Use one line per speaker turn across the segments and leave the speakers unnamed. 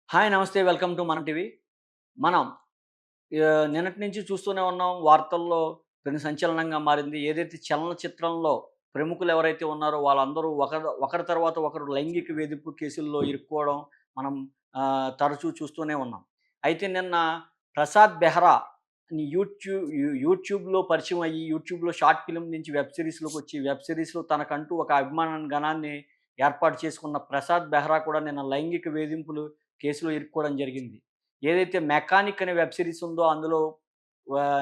Hi! నమస్తే. Welcome to మన TV. మనం నిన్నటి నుంచి చూస్తూనే ఉన్నాం. వార్తల్లో పెను సంచలనంగా మారింది. ఏదైతే చలనచిత్రంలో ప్రముఖులు ఎవరైతే ఉన్నారో వాళ్ళందరూ ఒకరి తర్వాత ఒకరు లైంగిక వేధింపు కేసుల్లో ఇరుక్కోవడం మనం తరచూ చూస్తూనే ఉన్నాం. అయితే నిన్న ప్రసాద్ బెహ్రా యూట్యూబ్‌లో పరిచయం అయ్యి, యూట్యూబ్‌లో షార్ట్ ఫిల్మ్ నుంచి వెబ్ సీరీస్‌లోకొచ్చి, వెబ్ సీరీస్‌లో తనకంటూ ఒక అభిమాన గణాన్ని ఏర్పాటు చేసుకున్న ప్రసాద్ బెహ్రా కూడా నిన్న లైంగిక వేధింపులు కేసులో ఇరుక్కోవడం జరిగింది. ఏదైతే 'మెకానిక్' అనే వెబ్ సీరీస్ ఉందో అందులో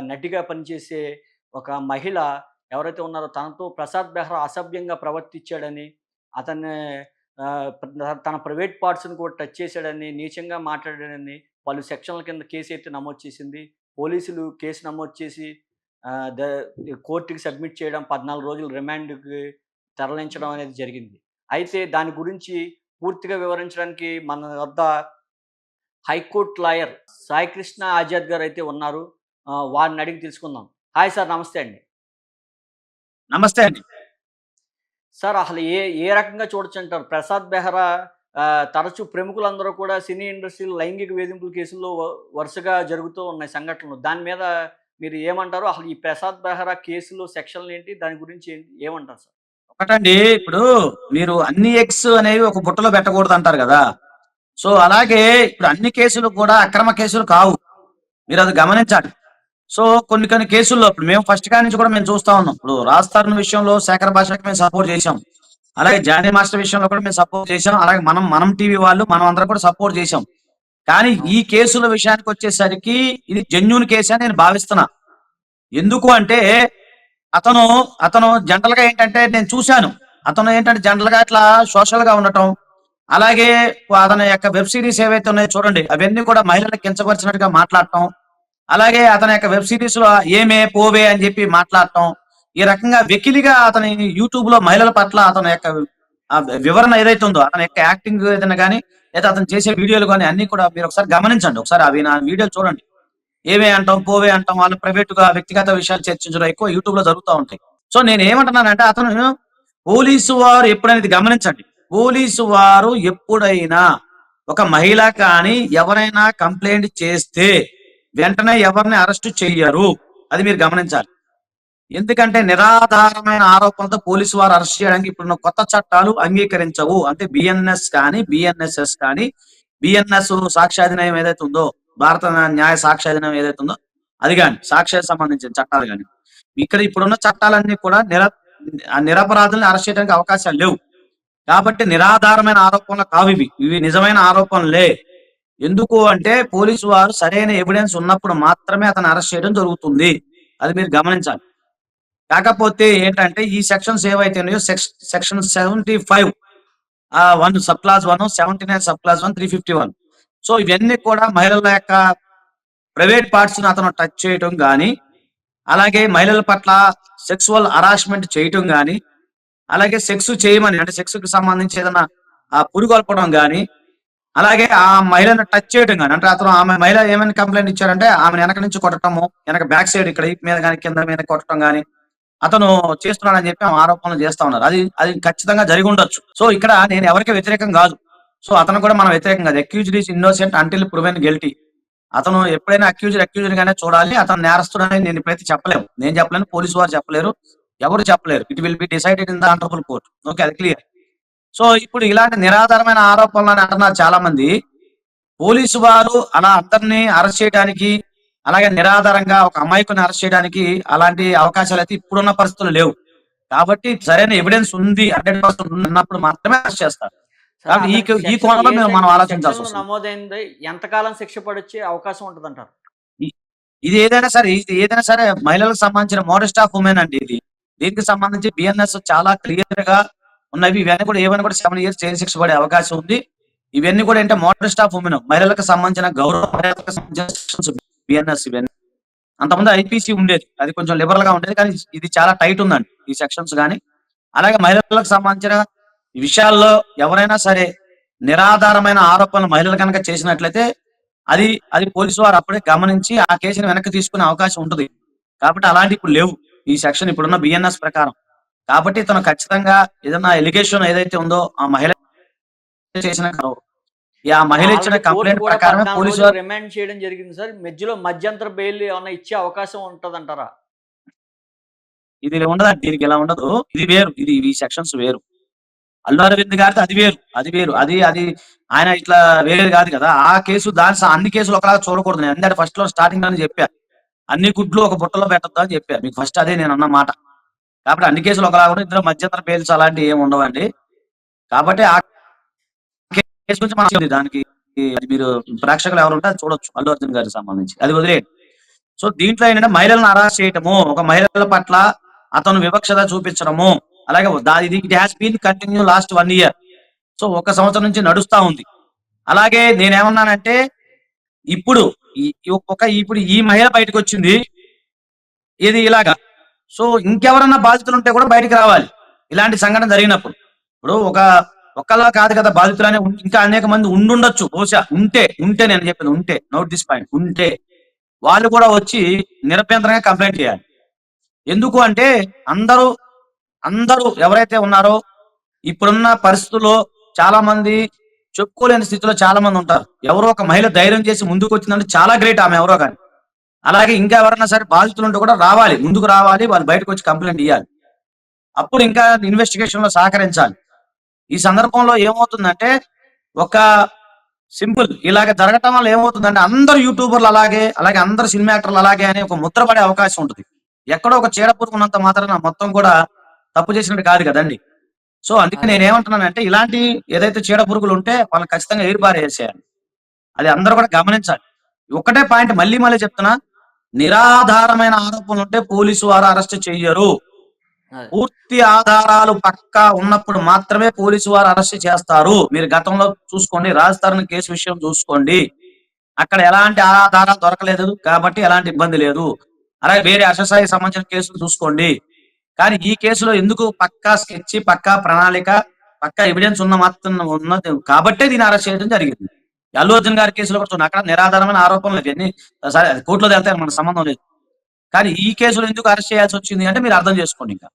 నటిగా పనిచేసే ఒక మహిళ ఎవరైతే ఉన్నారో తనతో ప్రసాద్ బెహ్రా అసభ్యంగా ప్రవర్తించాడని, అతన్ని తన ప్రైవేట్ పార్ట్స్‌ని కూడా టచ్ చేశాడని, నీచంగా మాట్లాడాడని పలు సెక్షన్‌ల కింద కేసైతే నమోదు చేసింది. పోలీసులు కేసు నమోదు చేసి ఆహ్, ద కోర్ట్‌కి సబ్మిట్ చేయడం, 14 రోజులు రిమాండ్‌కి తరలించడం అనేది జరిగింది. అయితే దాని గురించి పూర్తిగా వివరించడానికి మన వద్ద హైకోర్ట్ లాయర్ సాయికృష్ణ ఆజాద్ గారైతే ఉన్నారు. వారిని అడిగి తెలుసుకుందాం. Hi sir! నమస్తే అండి.
నమస్తే అండి.
సార్ అసలు ఏ రకంగా చూడొచ్చంటారు? ప్రసాద్ బెహ్రా తరచూ ప్రముఖులందరూ కూడా సినీ ఇండస్ట్రీలో లైంగిక వేధింపుల కేసుల్లో వరుసగా జరుగుతూ ఉన్నాయి సంఘటనలు. దాని మీద మీరు ఏమంటారు? అసలు ఈ ప్రసాద్ బెహ్రా కేసులో సెక్షన్‌లేంటి? దాని గురించి ఏమంటారు సార్?
ఒకటండి ఇప్పుడు మీరు అన్ని ఎగ్స్ అనేవి ఒక బుట్టలో పెట్టకూడదంటారు గదా! సో, అలాగే ఇప్పుడు అన్ని కేసులు కూడా అక్రమ కేసులు కావు. మీరది గమనించాలి. సో, కొన్ని కేసుల్లో ఇప్పుడు మేము ఫస్ట్ కాడి నుంచి కూడా మేము చూస్తా ఉన్నాం. ఇప్పుడు 'రాజ్ తరుణ్' విషయంలో 'శేఖర్ భాషకి' మేము సపోర్ట్ చేశాం. అలాగే 'జానీ మాస్టర్' విషయంలో కూడా మేము సపోర్ట్ చేశాం. అలాగే మనం టీవీ వాళ్ళు మనం అందరం కూడా సపోర్ట్ చేశాం. కానీ ఈ
అవును.
కేసుల విషయానికొచ్చేసరికి ఇది జెన్యూన్ కేసే అని నేను భావిస్తున్నా. ఎందుకు అంటే అతను, అతను జనరల్‌గా ఏంటంటే నేను చూసాను. అతను ఏంటంటే జనరల్‌గా ఇట్లా సోషల్‌గా ఉండటం. అలాగే అతని యొక్క వెబ్ సీరీస్ ఏవైతే ఉన్నాయో చూడండి. అవన్నీ కూడా మహిళలను కించపరిచినట్టుగా మాట్లాడటం. అలాగే అతని యొక్క వెబ్ సీరీస్‌లో ఏమే, పోవే అని చెప్పి మాట్లాడటం. ఈ రకంగా వెకిలిగా అతని యూట్యూబ్‌లో మహిళల పట్ల అతని యొక్క వివరణ ఏదైతే ఉందో, అతని యొక్క యాక్టింగ్ ఏదైనా గాని, లేదా అతను చేసే వీడియోలు గాని అన్నీ కూడా మీరు ఒకసారి గమనించండి. ఒకసారి అవి నా వీడియోలు చూడండి. ఏవే అంటాం, పోవే అంటాం. వాళ్ళు ప్రైవేట్‌గా వ్యక్తిగత విషయాలు చర్చించడం ఎక్కువ యూట్యూబ్‌లో జరుగుతా ఉంటాయి. సో నేనేమంటున్నానంటే అతను పోలీసు వారు ఎప్పుడైనా ఇది గమనించండి. పోలీసు వారు ఎప్పుడైనా ఒక మహిళ కానీ ఎవరైనా కంప్లెయింట్ చేస్తే వెంటనే ఎవరిని అరెస్ట్ చెయ్యరు. అది మీరు గమనించాలి. ఎందుకంటే నిరాధారమైన ఆరోపణలతో పోలీసు వారు అరెస్ట్ చేయడానికి ఇప్పుడున్న కొత్త చట్టాలు అంగీకరించవు. అంటే బిఎన్ఎస్ కానీ, బిఎన్ఎస్ఎస్ కానీ, బిఎన్ఎస్ సాక్ష్యాధినియం ఏదైతే ఉందో, భారత న్యాయ సాక్ష్యాధినియం ఏదైతే ఉందో, అది గాని సాక్ష్యానికి సంబంధించిన చట్టాలు గాని. ఇక్కడ ఇప్పుడున్న చట్టాలన్నీ కూడా నిరపరాధుల్ని అరెస్ట్ చేయడానికి అవకాశాలు లేవు. కాబట్టి నిరాధారమైన ఆరోపణలు కావివి. ఇవి నిజమైన ఆరోపణలే. ఎందుకు అంటే పోలీసు వారు సరైన ఎవిడెన్స్ ఉన్నప్పుడు మాత్రమే అతన్ని అరెస్ట్ చేయడం జరుగుతుంది. అది మీరు గమనించాలి. కాకపోతే ఏంటంటే ఈ సెక్షన్స్ ఏవైతే ఉన్నాయో section 75 1 sub class 1, 79 sub class 1, 351. So ఇవన్నీ కూడా మహిళల యొక్క ప్రైవేట్ పార్ట్స్‌ని అతను టచ్ చేయటం గాని, అలాగే మహిళల పట్ల సెక్సువల్ హరాస్మెంట్ చేయటం గాని, అలాగే సెక్స్ చేయమని అంటే సెక్స్‌కి సంబంధించి ఏదైనా పురికొల్పడం గాని, అలాగే ఆ మహిళను టచ్ చేయడం గాని, అంటే అతను ఆమె మహిళ ఏమని కంప్లెయింట్ ఇచ్చారంటే ఆమెను వెనక నుంచి కొట్టటము, వెనక బ్యాక్ సైడ్ ఇక్కడ వీపు మీద గాని, కింద మీద కొట్టడం గాని అతను చేస్తున్నాడని చెప్పి ఆమె ఆరోపణలు చేస్తా ఉన్నారు. అది అది ఖచ్చితంగా జరిగి ఉండొచ్చు. సో ఇక్కడ నేను ఎవరికీ వ్యతిరేకం కాదు. సో అతను కూడా మనం వ్యతిరేకం కాదు. Accused is innocent until proven guilty. అతను ఎప్పుడైనా అక్యూజ్డ్ గానే చూడాలి. అతను నేరస్తుడని నేను ఇప్పుడైతే చెప్పలేము. నేను చెప్పలేను. పోలీసు వారు చెప్పలేరు. ఎవరు చెప్పలేరు. It will be decided in the honourable court. Okay. అది క్లియర్. సో ఇప్పుడు ఇలాంటి నిరాధారమైన ఆరోపణలని అంటున్నారు చాలా మంది. పోలీసు వారు అలా అందరిని అరెస్ట్ చేయడానికి, అలాగే నిరాధారంగా ఒక అమాయకుని అరెస్ట్ చేయడానికి అలాంటి అవకాశాలైతే ఇప్పుడున్న పరిస్థితుల్లో లేవు. కాబట్టి సరైన ఎవిడెన్స్ ఉంది 100% ఉన్నప్పుడు మాత్రమే అరెస్ట్ చేస్తారు.
సార్
కాబట్టి
అతనికి
ఈ
సెక్షన్
కోణంలో మనం
ఏ సెక్షన్‌లో
ఆలోచించాల్సొస్తుంది.
నమోదైంది? ఎంతకాలం శిక్ష పడొచ్చే అవకాశం ఉంటదంటారు?
ఇ ఇది ఏదైనా సరే మహిళలకు సంబంధించిన మోడెస్ట్ ఆఫ్ వుమెన్ అండి ఇది. దీనికి సంబంధించి బిఎన్ఎస్ చాలా క్లియర్‌గా ఉన్నవి. ఇవన్నీ కూడా ఏవైనా కూడా 7 ఇయర్స్ జైలు శిక్ష పడే అవకాశం ఉంది. ఇవన్నీ కూడా ఏంటంటే మోడెస్ట్ ఆఫ్ వుమెన్ మహిళలకు సంబంధించిన గౌరవ మర్యాదలకు సంబంధించిన సెక్షన్స్ బిఎన్ఎస్ ఇవన్నీ. అంతకుముందు ఐపీసీ ఉండేది. అది కొంచెం లిబరల్‌గా ఉండేది. కానీ ఇది చాలా టైట్ ఉందండి. ఈ సెక్షన్స్ గాని. అలాగే మహిళలకు సంబంధించిన విషయాల్లో ఎవరైనా సరే నిరాధారమైన ఆరోపణలు మహిళలు గనక చేసినట్లయితే అది అది పోలీసు వారు అప్పుడే గమనించి ఆ కేసుని వెనక్కి తీసుకునే అవకాశం ఉంటది. కాబట్టి అలాంటివి ఇప్పుడు లేవు. ఈ సెక్షన్ ఇప్పుడున్న బిఎన్ఎస్ ప్రకారం. కాబట్టి ఇతను ఖచ్చితంగా ఏదన్నా ఎలిగేషన్ ఏదైతే ఉందో ఆ మహిళ చేసిన ఆ మహిళ ఇచ్చిన
ఆల్రెడీ కోర్టు
కంప్లైంట్
కూడా
ప్రకారమే
14
పోలీసు
రోజులు
వారు
రిమాండ్ చేయడం జరిగింది సార్. మధ్యలో మధ్యంతర బెయిల్ ఏమన్నా ఇచ్చే అవకాశం ఉంటదంటారా?
ఇది ఉండదండి. దీనికి ఇలా ఉండదు. ఇది వేరు. ఈ సెక్షన్స్ వేరు. అల్లు అరవింద్ గారిది అది వేరు. అది వేరు. అది ఆయన ఇట్లా వేరేది కాదు కదా! ఆ కేసు అన్ని కేసులు ఒకలాగా చూడకూడదు. నేను ఇందాక ఫస్ట్‌లో స్టార్టింగ్‌లోనే చెప్పా. అన్ని గుడ్లు ఒక బుట్టలో పెట్టొద్దు అని చెప్పా. మీకు ఫస్ట్ అదే నేనన్న మాట. కాబట్టి అన్ని కేసులు ఒకలాగా ఉండవు. ఇందులో మధ్యంతర బెయిల్స్ అలాంటివి ఏమి ఉండవండి. కాబట్టి ఆ కేసు గురించి మనం దానికి అది మీరు ప్రేక్షకులు ఎవరుంటే అది చూడొచ్చు. అల్లు అర్జున్ గారికి సంబంధించి. అది వదిలేయండి. సో దీంట్లో ఏంటంటే మహిళలను హరాస్ చేయటము, ఒక మహిళల పట్ల అతను వివక్షత చూపించడము, అలాగే ఇది it has been continue last 1 year. So 1 సంవత్సరం నుంచి నడుస్తా ఉంది. అలాగే నేనేమన్నానంటే ఇప్పుడు ఇప్పుడు ఈ మహిళ బయటకొచ్చింది. ఇది ఇలాగా. సో ఇంకెవరన్నా బాధితులు ఉంటే కూడా బయటికి రావాలి. ఇలాంటి సంఘటన జరిగినప్పుడు. ఇప్పుడు ఒక్కలా కాదు కదా బాధితులనే ఇంకా అనేక మంది ఉండుండొచ్చు. బహుశా ఉంటే నేను చెప్పేది ఉంటే నోట్ దిస్ పాయింట్ ఉంటే వాళ్ళు కూడా వచ్చి నిరభ్యంతరంగా కంప్లైంట్ చేయాలి. ఎందుకు అంటే అందరూ అందరూ ఎవరైతే ఉన్నారో ఇప్పుడున్న పరిస్థితుల్లో చాలా మంది చెప్పుకోలేని స్థితిలో చాలా మంది ఉంటారు. ఎవరో ఒక మహిళ ధైర్యం చేసి ముందుకు వచ్చిందంటే చాలా గ్రేట్ ఆమె ఎవరో కానీ. అలాగే ఇంకా ఎవరైనా సరే బాధితులు ఉంటే కూడా రావాలి, ముందుకు రావాలి, వాళ్ళు బయటకు వచ్చి కంప్లైంట్ ఇవ్వాలి. అప్పుడు ఇంకా ఇన్వెస్టిగేషన్ లో సహకరించాలి. ఈ సందర్భంలో ఏమవుతుందంటే ఒక సింపుల్ ఇలాగ జరగటం వల్ల ఏమవుతుందంటే అందరు యూట్యూబర్లు అలాగే అందరు సినిమా యాక్టర్లు అలాగే అని ఒక ముద్ర పడే అవకాశం ఉంటుంది. ఎక్కడో ఒక చీడ పురుగున్నంత మాత్రాన మొత్తం కూడా తప్పు చేసినట్టు కాదు కదండి. సో అందుకే
అదే.
నేనేమంటున్నానంటే ఇలాంటి ఏదైతే చీడ పురుగులు ఉంటే వాళ్ళని ఖచ్చితంగా ఏరిపారేసేయాలి. అది అందరూ కూడా గమనించాలి. ఒకటే పాయింట్ మళ్ళీ చెప్తున్నా, నిరాధారమైన ఆరోపణలు ఉంటే పోలీసు వారు అరెస్ట్ చెయ్యరు.
అదే.
పూర్తి ఆధారాలు పక్కా ఉన్నప్పుడు మాత్రమే పోలీసు వారు అరెస్ట్ చేస్తారు. మీరు గతంలో చూసుకోండి, రాజధాని కేసు విషయం చూసుకోండి. అక్కడ ఎలాంటి ఆధారాలు దొరకలేదు కాబట్టి ఎలాంటి ఇబ్బంది లేదు. అలాగే వేరే అససాయికి సంబంధించిన కేసులు చూసుకోండి. కానీ ఈ కేసులో ఎందుకు పక్కా స్కెచ్, పక్కా ప్రణాళిక, పక్కా ఎవిడెన్స్ ఉన్నది కాబట్టే దీన్ని అరెస్ట్ చేయడం జరిగింది. అల్లు అర్జున్ గారి కేసులో కూడా చూడండి, అక్కడ నిరాధారమైన ఆరోపణలు ఇవన్నీ సరే అది కోర్టులో తేలితే మనకు సంబంధం లేదు. కానీ ఈ కేసులో ఎందుకు అరెస్ట్ చేయాల్సి వచ్చింది అంటే మీరు అర్థం చేసుకోండి ఇంకా.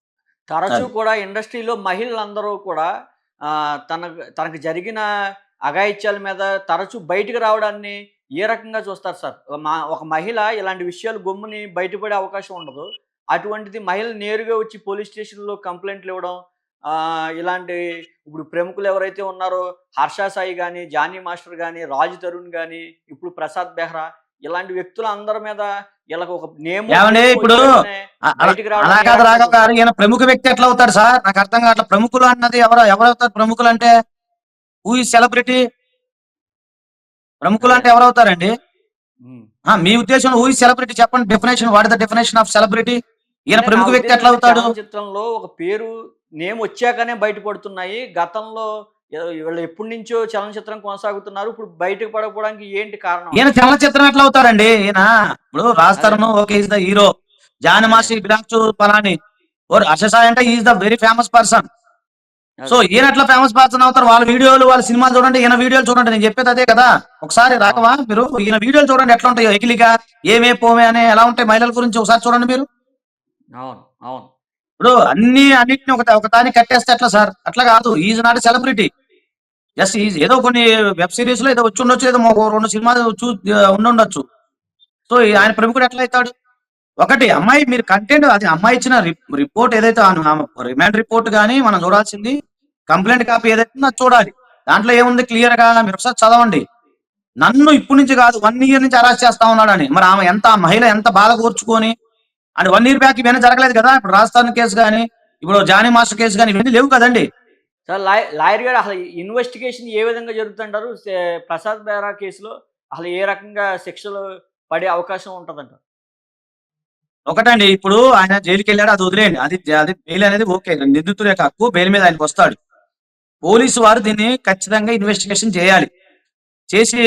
తరచూ
అది.
కూడా ఇండస్ట్రీలో మహిళలందరూ కూడా తనకు జరిగిన అఘాయిత్యాల మీద తరచూ బయటికి రావడాన్ని ఏ రకంగా చూస్తారు సార్? ఒక మహిళ ఇలాంటి విషయాలు గమ్ముని బయటపడే అవకాశం ఉండదు. అటువంటిది మహిళలు నేరుగా వచ్చి పోలీస్ స్టేషన్‌లో కంప్లెయింట్లు ఇవ్వడం, ఇలాంటి ఇప్పుడు ప్రముఖులు ఎవరైతే ఉన్నారో 'హర్ష సాయి' గాని, 'జానీ మాస్టర్' గాని, 'రాజ్ తరుణ్' గాని, ఇప్పుడు 'ప్రసాద్ బెహ్రా' ఇలాంటి వ్యక్తులందరి మీద వీళ్ళకి ఒక
ఏమండి ఇప్పుడు
బయటికి రావడం
అలా
ఏ
కాదు
రకంగా
రాఘవ్ గారు,
చూస్తారు?
ఈయన ప్రముఖ వ్యక్తి ఎట్లా అవుతాడు సార్? నాకు అర్థం కావట్లేదు. ప్రముఖులు అన్నది ఎవరవుతారు ప్రముఖులు అంటే? Who is celebrity? ప్రముఖులు
అదే.
అంటే ఎవరవుతారండి?
హ్మ్.
మీ ఉద్దేశంలో హూ ఈజ్ సెలబ్రిటీ చెప్పండి definition. What is the definition of celebrity? ఈయన
అంటే నా
ప్రముఖ వ్యక్తి
ఉద్దేశం
ఎట్లా
ఏంటంటే
అవుతాడు?
చలనచిత్రంలో ఒక పేరు నేమ్ వచ్చాకనే బయటపడుతున్నాయి. గతంలో వీళ్ళు ఎప్పటినుంచో చలనచిత్రం కొనసాగుతున్నారు. ఇప్పుడు బయటకు పడకపోవడానికి ఏంటి కారణం
ఈయన
అంటారు?
చలనచిత్రం ఎట్లా అవుతారండి? ఈయన ఇప్పుడు
అదే.
Raj okay is the hero. Johnny
అదే.
Master belongs to Palani. Or Harsha Sai అంటే is the very famous person. So
అదే.
ఈయన ఎట్లా ఫేమస్ పర్సన్ అవుతారు? వాళ్ళ వీడియోలు, వాళ్ళ సినిమాలు చూడండి, ఈయన వీడియోలు చూడండి. నేను చెప్పేది అదే కదా. ఒకసారి
అవును.
రాకవా మీరు ఈయన వీడియోలు చూడండి ఎట్లా ఉంటాయో, ఎకిలిగా ఏమే పోమే అని ఎలా ఉంటాయి మహిళల గురించి ఒకసారి చూడండి మీరు.
అవును. అవును.
ఇప్పుడు అన్నిటిని ఒక దానికి కట్టేస్తే ఎట్లా సార్? అట్లా కాదు. Is not celebrity. Just is ఏదో కొన్ని వెబ్ సిరీస్ లో ఏదో వచ్చి ఉండొచ్చు, ఏదో 2 సినిమాలు ఉండుండొచ్చు. సో
అదే.
ఆయన ప్రముఖుడు ఎట్లా అవుతాడు? ఒకటి అమ్మాయి మీరు కంటెంట్ అది అమ్మాయి ఇచ్చిన రిపోర్ట్ ఏదైతే రిమాండ్ రిపోర్ట్ గాని మనం చూడాల్సింది కంప్లైంట్ కాపీ ఏదైతే ఉందో అది చూడాలి. దాంట్లో ఏముంది క్లియర్ గా మీరు ఒకసారి చదవండి. నన్ను ఇప్పటి నుంచి కాదు 1 ఇయర్ నుంచి అరెస్ట్ చేస్తా ఉన్నాడని. మరి ఆమె ఆ మహిళ ఎంత బాధ కూర్చుకొని అంటే 1 ఇయర్ బ్యాక్ ఇవన్నీ జరగలేదు కదా. ఇప్పుడు రాజస్థాన్ కేసు గాని, ఇప్పుడు జానీ మాస్టర్ కేసు గాని ఇవన్నీ లేవు కదండి.
సార్ లాయర్ గారు అసలు ఇన్వెస్టిగేషన్ ఏ విధంగా జరుగుతుంటారు? 'ప్రసాద్ బెహ్రా' కేసులో అసలు ఏ రకంగా శిక్షలు పడే అవకాశం ఉంటదంటారు?
ఒకటండి ఇప్పుడు ఆయన జైలుకెళ్ళాడు, అది వదిలేయండి. అది బెయిల్ అనేది ఓకే. నిందితుల యొక్క హక్కు, బెయిల్ మీద ఆయనకు వస్తాడు. పోలీసు వారు దీన్ని ఖచ్చితంగా ఇన్వెస్టిగేషన్ చేయాలి. చేసి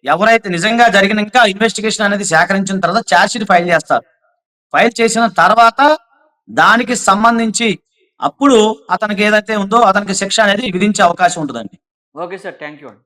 ఎవరైతే నిజంగా జరిగిన ఇంకా ఇన్వెస్టిగేషన్ అనేది సేకరించిన తర్వాత ఛార్జ్ షీట్ ఫైల్ చేస్తారు. ఫైల్ చేసిన తర్వాత దానికి సంబంధించి అప్పుడు అతనికి ఏదైతే ఉందో అతనికి శిక్ష అనేది విధించే అవకాశం ఉంటుందండి.
Okay sir. థాంక్ యూ అండి.